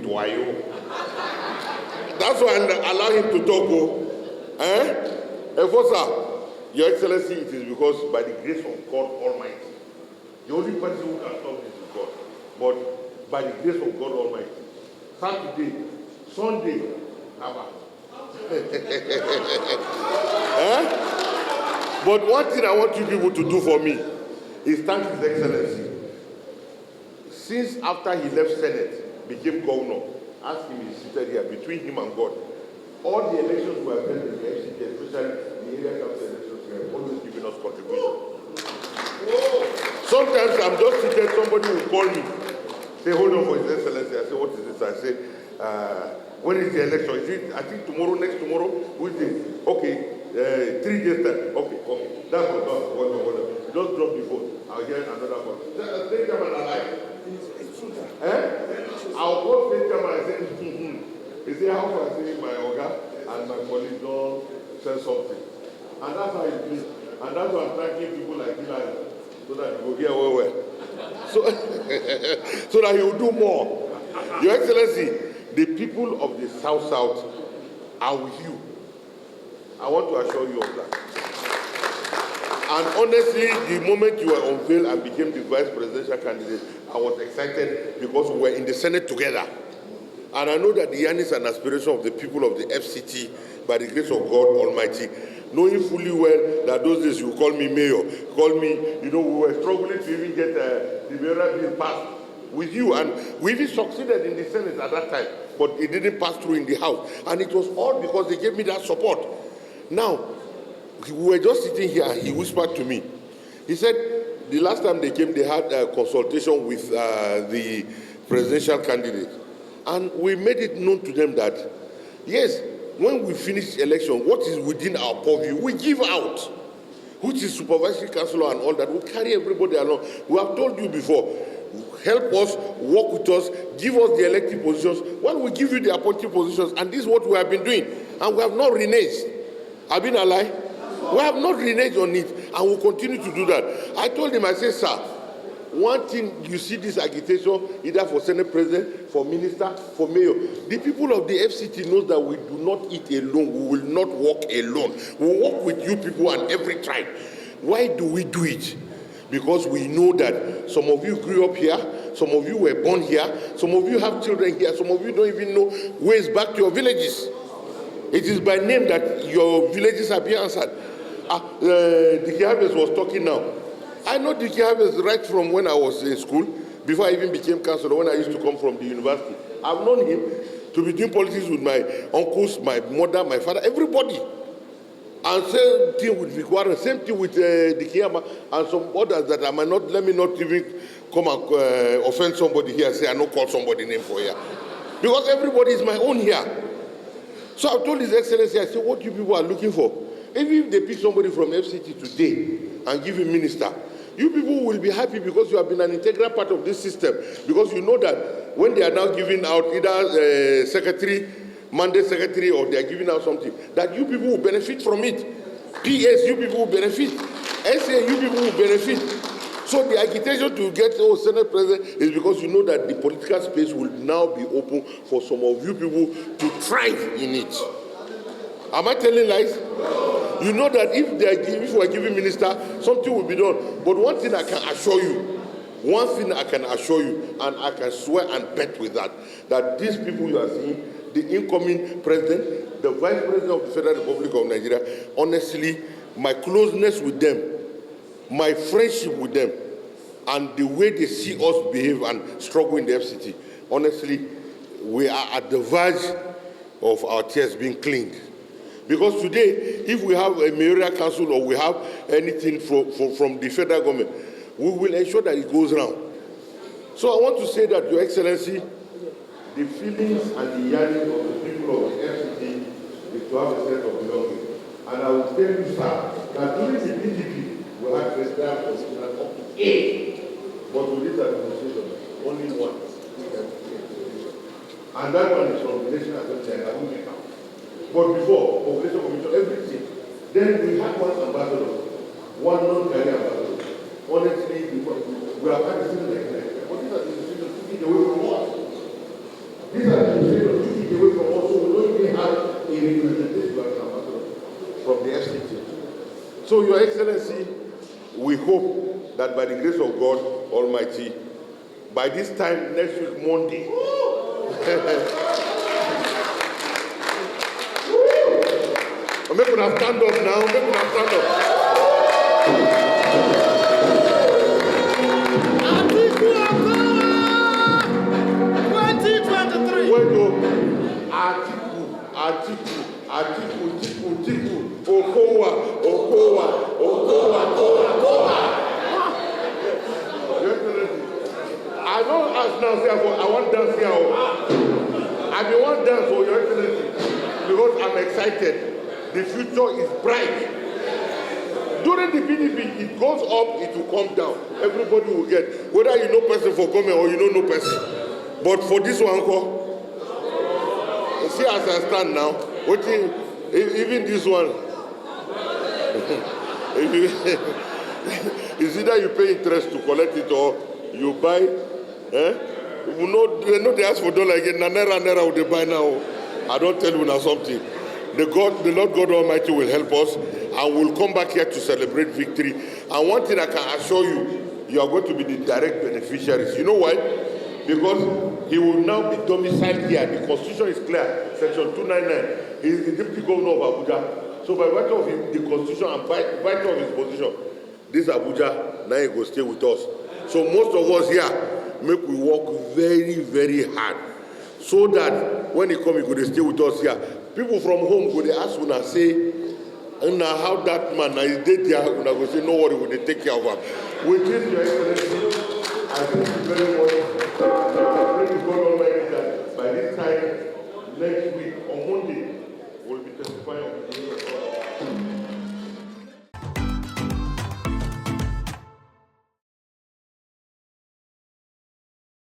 with Wayo. That's why I allow him to talk. Enforcer, Your Excellency, it is because by the grace of God Almighty, the only person who can stop this is God. But by the grace of God Almighty, Saturday, Sunday, never. But one thing I want you people to do for me is thank His Excellency. Since after he left Senate, became governor, ask him, he's seated here, between him and God, all the elections we have held in the FCT, especially the area council elections, we have always given us contribution. Sometimes I'm just seated, somebody will call me, say, hold on for His Excellency. I say, what is this? I say, when is the election? Is it, I think tomorrow, next tomorrow? Who is it? Okay, 3 days time. Okay. That's what done. Just drop the phone. I'll get another one. State chairman alive. I'll call state chairman and say, He said, how far I say my Oga and my colleagues don't say something. And that's how it is. And that's why I'm thanking people like Hillary, so that he will get well. So that he will do more. Your Excellency, the people of the South are with you. I want to assure you of that. And honestly, the moment you were unveiled and became the vice presidential candidate, I was excited because we were in the Senate together. And I know that the yearnings and aspirations of the people of the FCT, by the grace of God Almighty, knowing fully well that those days you call me mayor, call me, we were struggling to even get the mayoral bill passed with you. And we even succeeded in the Senate at that time, but it didn't pass through in the House. And it was all because they gave me that support. Now, we were just sitting here and he whispered to me. He said, the last time they came, they had a consultation with the presidential candidate. And we made it known to them that, yes, when we finish election, what is within our purview, we give out, which is supervisory councillor and all that. We carry everybody along. We have told you before, help us, work with us, give us the elected positions. Well, we give you the appointed positions, and this is what we have been doing. And we have not reneged. I've been a lie. We have not reneged on it, and we'll continue to do that. I told him, I said, sir, one thing, you see this agitation, either for Senate President, for Minister, for Mayor. The people of the FCT knows that we do not eat alone. We will not walk alone. We will walk with you people and every tribe. Why do we do it? Because we know that some of you grew up here, some of you were born here, some of you have children here, some of you don't even know ways back to your villages. It is by name that your villages have been answered. The Kihabes was talking now. I know the Kihabes right from when I was in school, before I even became councillor, when I used to come from the university. I've known him to be doing politics with my uncles, my mother, my father, everybody. And same thing with Vikwara, same thing with the Kiyama and some others that I might not, let me not even come and offend somebody here and say I don't call somebody name for here. Because everybody is my own here. So I told His Excellency, I said, what you people are looking for? Even if they pick somebody from FCT today and give him minister, you people will be happy because you have been an integral part of this system. Because you know that when they are now giving out either secretary, mandate secretary, or they are giving out something, that you people will benefit from it. PS, you people will benefit. SA, you people will benefit. So the agitation to get Senate President is because you know that the political space will now be open for some of you people to thrive in it. Am I telling lies? You know that if we are giving minister, something will be done. But one thing I can assure you, and I can swear and bet with that these people you are seeing, the incoming president, the vice president of the Federal Republic of Nigeria, honestly, my closeness with them, my friendship with them, and the way they see us behave and struggle in the FCT, honestly, we are at the verge of our tears being cleaned. Because today, if we have a mayoral council or we have anything from the federal government, we will ensure that it goes round. So I want to say that, Your Excellency, the feelings and the yearning of the people of the FCT is to have a sense of belonging. And I will tell you, sir, that during the PDP, we had presidential position up to 8, but with this administration, only 1. And that one is from the National Assembly and Aduda. But before, population commission, everything. Then we had 1 ambassador, 1 non-career ambassador. Honestly, we have had a thing like that. But these are the decisions taken away from us. This administration took it away from us, so we don't even have a representative as ambassador from the FCT. So, Your Excellency, we hope that by the grace of God Almighty, by this time next week, Monday, make una stand up now, make una stand up. Atiku Abubakar 2023. Wait, Atiku, Okowa. I don't ask now, say, I want dance here. I be want dance for Your Excellency because I'm excited. The future is bright. During the PDP, it goes up, it will come down. Everybody will get, whether you know person for government or you don't know person. But for this one, see as I stand now, waiting, even this one, it's either you pay interest to collect it or you buy. You know they ask for dollar again. Naira will they buy now. I don't tell you now something. The Lord God Almighty will help us, and we'll come back here to celebrate victory. And one thing I can assure you, you are going to be the direct beneficiaries. You know why? Because he will now be domiciled here. The Constitution is clear, Section 299. He is the Deputy Governor of Abuja. So by virtue of the Constitution and by virtue of his position, this Abuja, now he will stay with us. So most of us here, make we work very, very hard, so that when he come, he go to stay with us here. People from home go to ask una say, now how that man is dead there, una go say, no worry, we will take care of him. With this, Your Excellency, I thank you very much. I pray to God Almighty that by this time next week on Monday, we'll be testifying of the